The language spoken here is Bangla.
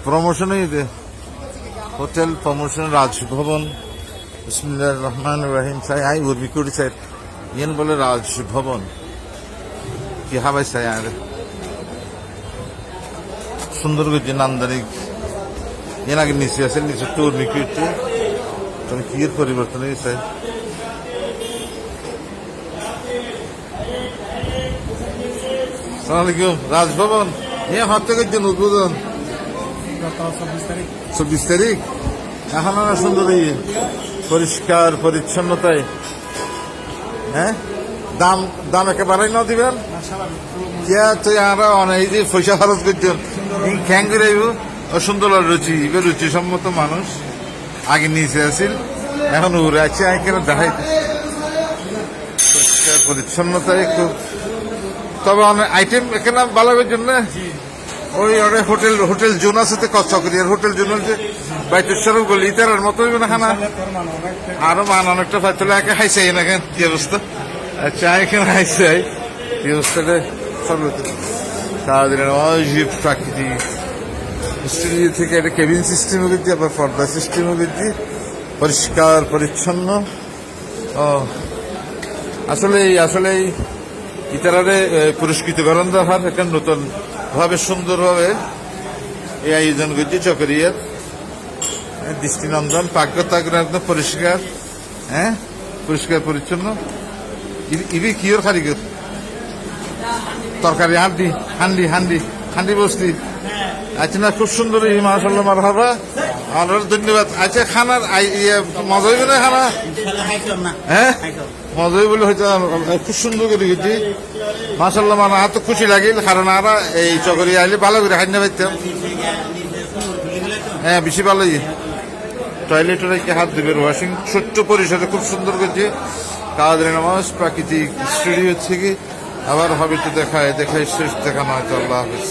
প্রমোশনই হোটেল প্রমোশন রাজভবন বিসমিল্লাহির রহমানির রহিম চাই আই উর্মি কুড়ি চাই ইয়েন বলে রাজভবন কি হাবাই চাই আর সুন্দর করছে নান্দনিক এর আগে নিচে আছে নিচে তো উর্মি কুড়িতে তুমি কি এর পরিবর্তন হয়েছে সালাম আলাইকুম রাজভবন এ হত্যা করছেন উদ্বোধন 24 তারিখ এখন না সুন্দর পরিষ্কার পরিচ্ছন্নতায় হ্যাঁ দাম দাম একেবারেই না দিবেন তুই আমরা অনেক যে পয়সা খরচ করছেন খ্যাং করে সুন্দর রুচি রুচি সম্মত মানুষ আগে নিচে আসিল এখন উড়ে আছে কেন দেখাই পরিষ্কার পরিচ্ছন্নতায় খুব তবে অনেক আইটেম এখানে বালাবের জন্য ওই হোটেল হোটেল জোন আছে তো চকরিয়ার হোটেল জোন যে বাইতেশ্বর গলি ইতার মতো না খানা আরো মান অনেকটা পাইতলে একে খাইছে না কেন কি অবস্থা আচ্ছা এখানে খাইছে কি অবস্থাটা সব সারাদিনের অজীব প্রাকৃতিক স্টুডিও থেকে একটা কেবিন সিস্টেমও করছি আবার পর্দা সিস্টেমও করছি পরিষ্কার পরিচ্ছন্ন ও আসলে আসলে ইতারারে পুরস্কৃত করেন দেওয়ার একটা নতুন ভাবে সুন্দরভাবে এই আয়োজন করছি চকরিয়ার দৃষ্টিনন্দন পাকঘর একদম পরিষ্কার হ্যাঁ পরিষ্কার পরিচ্ছন্ন ইবি কিওর কারিগর তরকারি হান্ডি হান্ডি হান্ডি হান্ডি বস্তি আচ্ছা না খুব সুন্দর মাশাআল্লাহ মারহাবা আমার ধন্যবাদ আচ্ছা খানার মজা হইবে না খানা হ্যাঁ মজা হইবে বলে হয়তো খুব সুন্দর করে গেছি মাশাআল্লাহ মানে এত খুশি লাগিল কারণ আর এই চকরিয়া আইলে ভালো করে খাইনা পাইতাম হ্যাঁ বেশি ভালোই টয়লেটের হাত দিবে ওয়াশিং ছোট্ট পরিসরে খুব সুন্দর করছে কাদের নামাজ প্রাকৃতিক স্টুডিও থেকে আবার হবে তো দেখায় শেষ দেখানো হয়তো আল্লাহ হাফিজ।